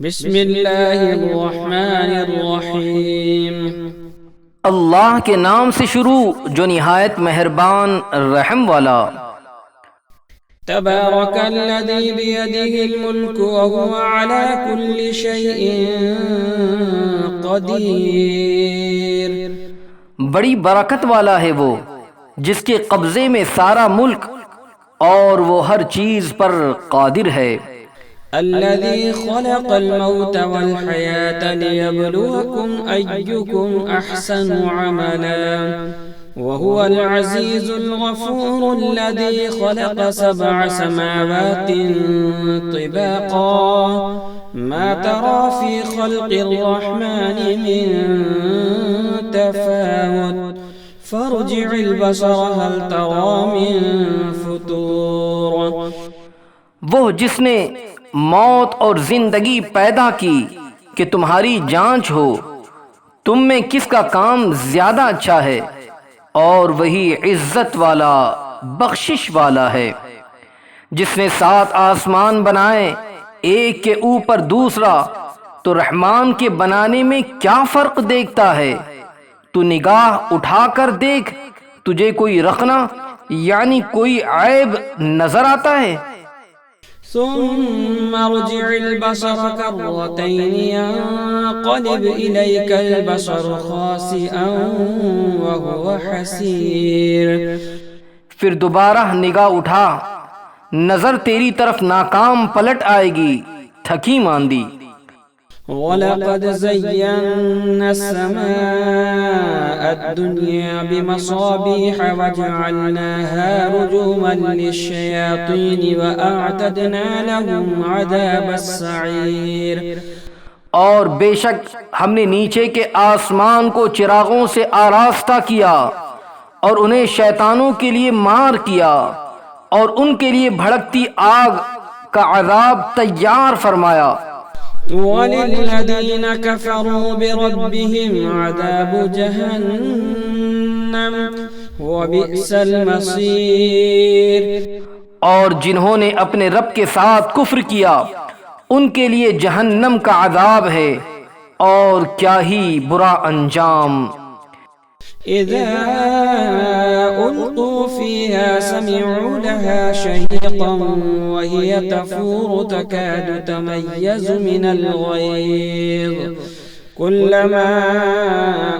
بسم اللہ الرحمن الرحیم۔ اللہ کے نام سے شروع جو نہایت مہربان رحم والا۔ تبارک الذی بیدہ الملک وهو علی کل شیء قدیر۔ بڑی برکت والا ہے وہ جس کے قبضے میں سارا ملک اور وہ ہر چیز پر قادر ہے۔ الذي خلق الموت والحياة ليبلوكم أيكم أحسن عملا وهو العزيز الغفور الذي خلق 7 سماوات طباقا ما ترى في خلق الرحمن من تفاوت فارجع البصر هل ترى من فطور۔ وہ جس نے موت اور زندگی پیدا کی کہ تمہاری جانچ ہو تم میں کس کا کام زیادہ اچھا ہے، اور وہی عزت والا بخشش والا ہے جس نے 7 آسمان بنائے ایک کے اوپر دوسرا، تو رحمان کے بنانے میں کیا فرق دیکھتا ہے؟ تو نگاہ اٹھا کر دیکھ، تجھے کوئی رخنا یعنی کوئی عیب نظر آتا ہے؟ ثم ارجع البصر كرتين ينقلب إليك البصر خاسئا وهو حسير۔ پھر دوبارہ نگاہ اٹھا، نظر تیری طرف ناکام پلٹ آئے گی، تھکی ماندی۔ وَلَقَدْ زَيَّنَّا السَّمَاءَ الدُّنْيَا بِمَصَابِيحَ وَجَعَلْنَاهَا رُجُومًا لِلشَّيَاطِينِ وَأَعْتَدْنَا لَهُمْ عَذَابَ السَّعِيرِ۔ اور بے شک ہم نے نیچے کے آسمان کو چراغوں سے آراستہ کیا اور انہیں شیطانوں کے لیے مار کیا اور ان کے لیے بھڑکتی آگ کا عذاب تیار فرمایا۔ وَلِلَّذِينَ كَفَرُوا بِرَبِّهِمْ عَذَابُ جَهَنَّمَ وَبِئْسَ الْمَصِيرُ۔ اور جنہوں نے اپنے رب کے ساتھ کفر کیا ان کے لیے جہنم کا عذاب ہے، اور کیا ہی برا انجام۔ اذا القوا فيها سمعوا لها شهيقا وهي تفور تكاد تميز من الغيظ كلما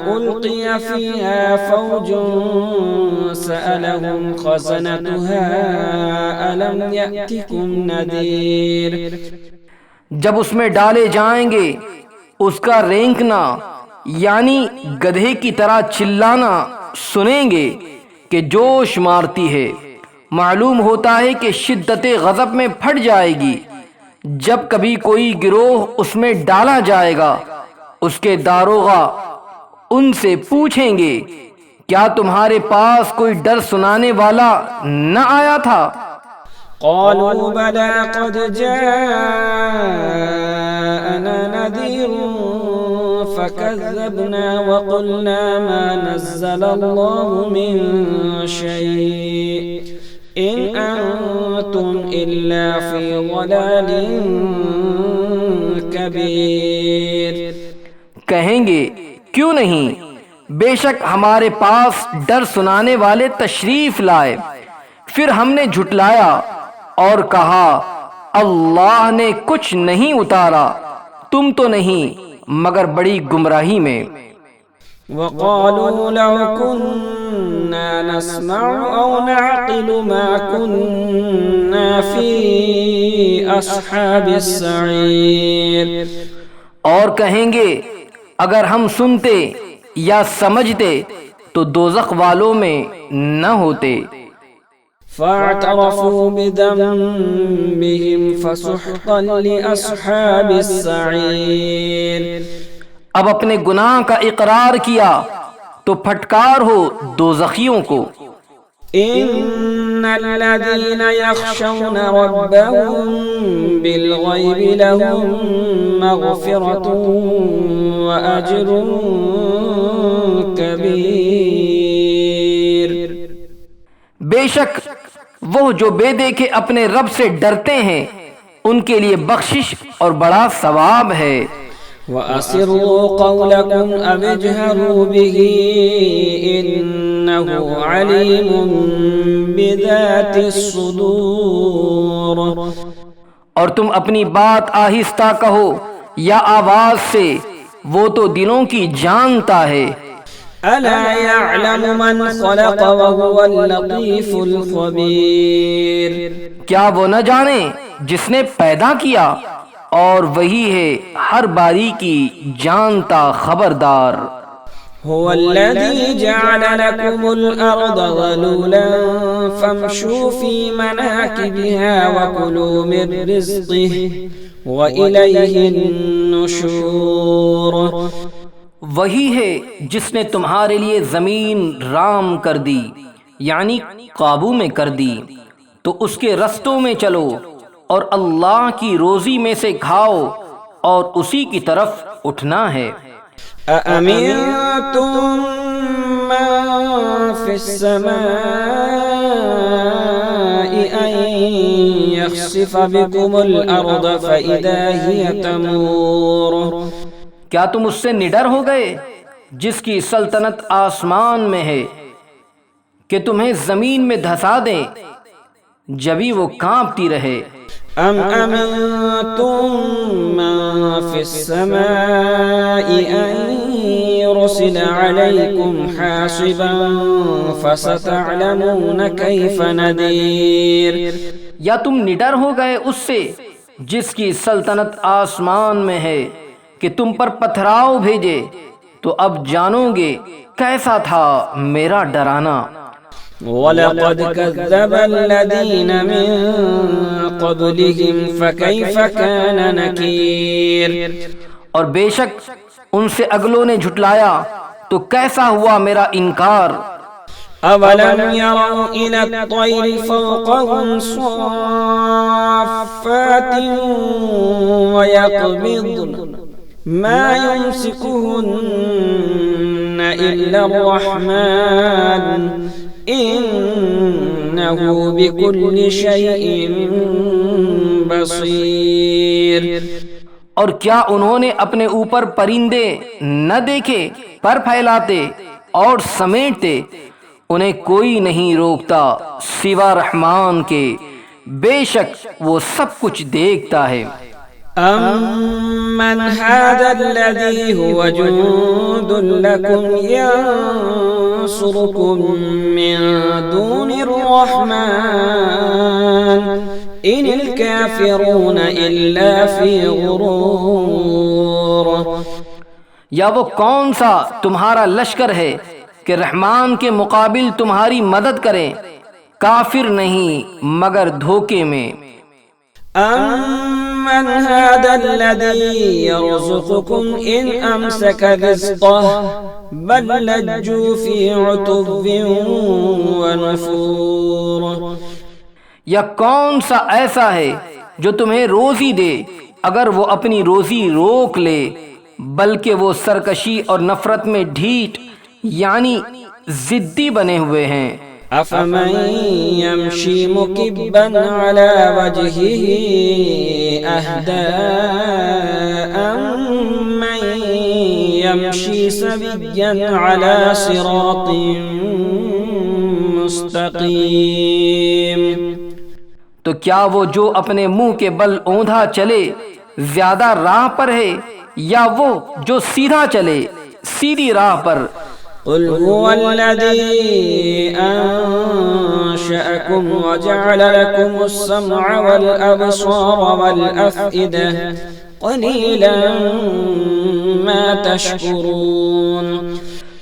ألقي فيها فوج سألهم خزنتها ألم يأتكم نذير۔ جب اس میں ڈالے جائیں گے اس کا رینکنا یعنی گدھے کی طرح چلانا سنیں گے کہ جوش مارتی ہے، معلوم ہوتا ہے کہ شدت غضب میں پھٹ جائے گی۔ جب کبھی کوئی گروہ اس میں ڈالا جائے گا اس کے داروغہ ان سے پوچھیں گے کیا تمہارے پاس کوئی ڈر سنانے والا نہ آیا تھا؟ قالوا بلى قد جاءنا نذير فكذبنا وقلنا ما نزل الله من شيء إن أنتم إلا في ضلال كبير۔ کہیں گے کیوں نہیں، بے شک ہمارے پاس ڈر سنانے والے تشریف لائے۔ پھر ہم نے جھٹلایا اور کہا اللہ نے کچھ نہیں اتارا، تم تو نہیں مگر بڑی گمراہی میں۔ وقالوا لو كنا نسمع او نعقل ما كنا في اصحاب السعير۔ اور کہیں گے اگر ہم سنتے یا سمجھتے تو دوزخ والوں میں نہ ہوتے۔ فاعترفوا بذنبهم فسحقا لأصحاب السعير۔ اب اپنے گناہ کا اقرار کیا تو پھٹکار ہو دوزخیوں کو۔ ان الذين يخشون ربهم بالغيب لهم مغفرة واجر كبير۔ بے شک وہ جو بے دیکھے اپنے رب سے ڈرتے ہیں ان کے لیے بخشش اور بڑا ثواب ہے۔ وَأَسِرُّوا قَوْلَكُمْ أَوِ اجْهَرُوا بِهِ إِنَّهُ عَلِيمٌ بِذَاتِ الصُّدُورِ۔ اور تم اپنی بات آہستہ کہو یا آواز سے، وہ تو دلوں کی جانتا ہے۔ أَلَا يَعْلَمُ مَنْ خَلَقَ وَهُوَ اللَّطِيفُ الْخَبِيرُ۔ کیا وہ نہ جانے جس نے پیدا کیا، اور وہی ہے ہر باریکی جانتا خبردار۔ هو الذي جعل لكم الأرض ذلولا فامشوا في مناكبها وكلوا من رزقه وإليه النشور۔ وہی ہے جس نے تمہارے لیے زمین رام کر دی، یعنی قابو میں کر دی، تو اس کے رستوں میں چلو اور اللہ کی روزی میں سے کھاؤ، اور اسی کی طرف اٹھنا ہے۔ أَأَمِنْتُمْ مَنْ فِي السَّمَاءِ أَنْ يَخْسِفَ بِكُمُ الْأَرْضَ فَإِذَا هِيَ تَمُورُ۔ کیا تم اس سے نڈر ہو گئے جس کی سلطنت آسمان میں ہے کہ تمہیں زمین میں دھسا دیں جبھی وہ کانپتی رہے؟ أَمْ أَمِنْتُمْ مَنْ فِي السَّمَاءِ أَنْ يُرْسِلَ عَلَيْكُمْ حَاصِبًا فَسَتَعْلَمُونَ كَيْفَ نَذِيرٌ۔ یا تم نڈر ہو گئے اس سے جس کی سلطنت آسمان میں ہے کہ تم پر پتھراؤ بھیجے، تو اب جانو گے کیسا تھا میرا ڈرانا۔ وَلَقَدْ كَذَّبَ الَّذِينَ مِن قَبْلِهِمْ فَكَيْفَ كَانَ نَكِيرٌ۔ اور بے شک ان سے اگلوں نے جھٹلایا تو کیسا ہوا میرا انکار۔ أَوَلَمْ يَرَوْا إِلَى الطَّيْرِ فَوْقَهُمْ صَافَّاتٍ وَيَقْبِضْنَ مَا يُمْسِكُهُنَّ إِلَّا الرَّحْمَنُ إِنَّهُ بِكُلِّ شَيْءٍ بَصِيرٌ۔ اور کیا انہوں نے اپنے اوپر پرندے نہ دیکھے پر پھیلاتے اور سمیٹتے؟ انہیں کوئی نہیں روکتا سوا رحمان کے، بے شک وہ سب کچھ دیکھتا ہے۔ أَمَّنْ هَذَا الَّذِي هُوَ جُندٌ لَكُمْ يَنصُرُكُم مِّن دُونِ الرَّحْمَنِ إِنِ الْكَافِرُونَ إِلَّا فِي غُرُورٍ۔ یا وہ کون سا تمہارا لشکر ہے کہ رحمان کے مقابل تمہاری مدد کریں؟ کافر نہیں مگر دھوکے میں۔ أَمَّنْ هَذَا الَّذِي يَرْزُقُكُمْ إِنْ أَمْسَكَ رِزْقَهُ بَلْ لَجُّوا فِي عُتُوٍّ وَنُفُورٍ۔ یا کون سا ایسا ہے جو تمہیں روزی دے اگر وہ اپنی روزی روک لے، بلکہ وہ سرکشی اور نفرت میں ڈھیٹ یعنی ضدی بنے ہوئے ہیں۔ أَفَمَنْ يَمْشِي مُكِبًّا عَلَى وَجْهِهِ أَهْدَىٰ أَمَّن يَمْشِي سَوِيًّا عَلَى صِرَاطٍ مُسْتَقِيمٍ۔ تو کیا وہ جو اپنے منہ کے بل اوندھا چلے زیادہ راہ پر ہے، یا وہ جو سیدھا چلے سیدھی راہ پر؟ قل هو الذي أنشأكم وجعل لكم السمع والأبصار والأفئدة قليلا ما تشكرون۔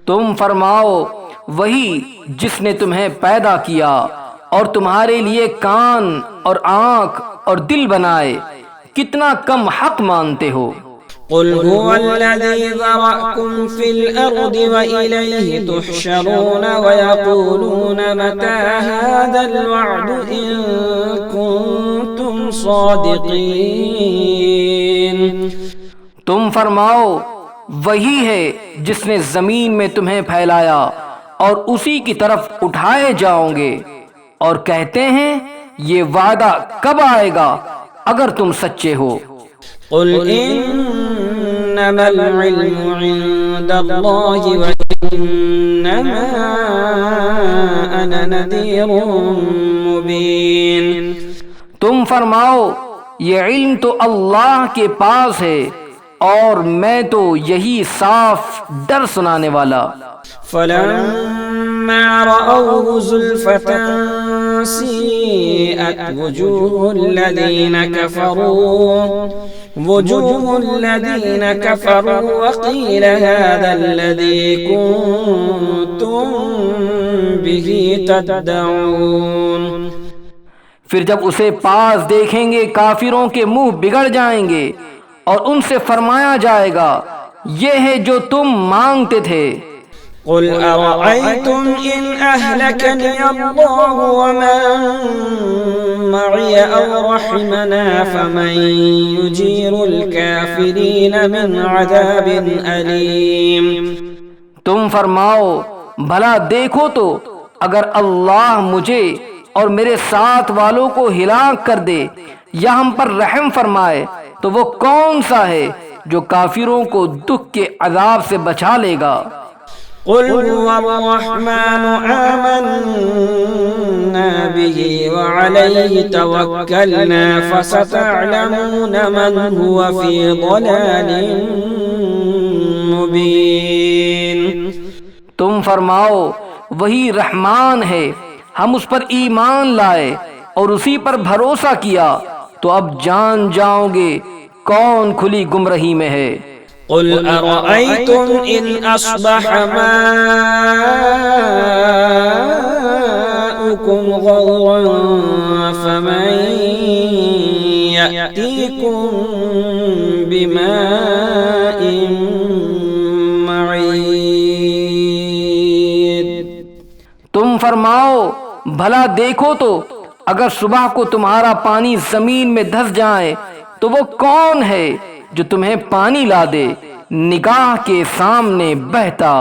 تم فرماؤ وہی جس نے تمہیں پیدا کیا اور تمہارے لیے کان اور آنکھ اور دل بنائے، کتنا کم حق مانتے ہو۔ قل هو الذي ذرأكم في الأرض وإليه تحشرون ويقولون متى هذا الوعد إن كنتم صادقين۔ تم فرماؤ وہی ہے جس نے زمین میں تمہیں پھیلایا اور اسی کی طرف اٹھائے جاؤ گے، اور کہتے ہیں یہ وعدہ کب آئے گا اگر تم سچے ہو۔ قل انما العلم عند اللہ وانما انا نذیر مبین، تم فرماؤ یہ علم تو اللہ کے پاس ہے اور میں تو یہی صاف ڈر سنانے والا۔ فلما رأوه زلفة سيئت وجوه الذين كفروا وقيل هذا الذي كنتم به تدعون۔ پھر جب اسے پاس دیکھیں گے کافروں کے منہ بگڑ جائیں گے اور ان سے فرمایا جائے گا یہ ہے جو تم مانگتے تھے۔ قل أرأيتم إن أهلكني الله ومن معي أو رحمنا فمن يجير الكافرين من عذاب أليم۔ تم فرماؤ بھلا دیکھو تو اگر اللہ مجھے اور میرے ساتھ والوں کو ہلاک کر دے یا ہم پر رحم فرمائے تو وہ کون سا ہے جو کافروں کو دکھ کے عذاب سے بچا لے گا۔ قل هو الرحمن آمنا به وعليه توكلنا فستعلمون من هو في ضلال مبين۔ تم فرماؤ وہی رحمان ہے، ہم اس پر ایمان لائے اور اسی پر بھروسہ کیا تو اب جان جاؤ گے کون کھلی گمراہی میں ہے۔ قل أرأيتم إن أصبح ماؤكم غورا فمن يأتيكم بماء معين۔ تم فرماؤ بھلا دیکھو تو اگر صبح کو تمہارا پانی زمین میں دھس جائے تو وہ کون ہے جو تمہیں پانی لا دے نگاہ کے سامنے بہتا۔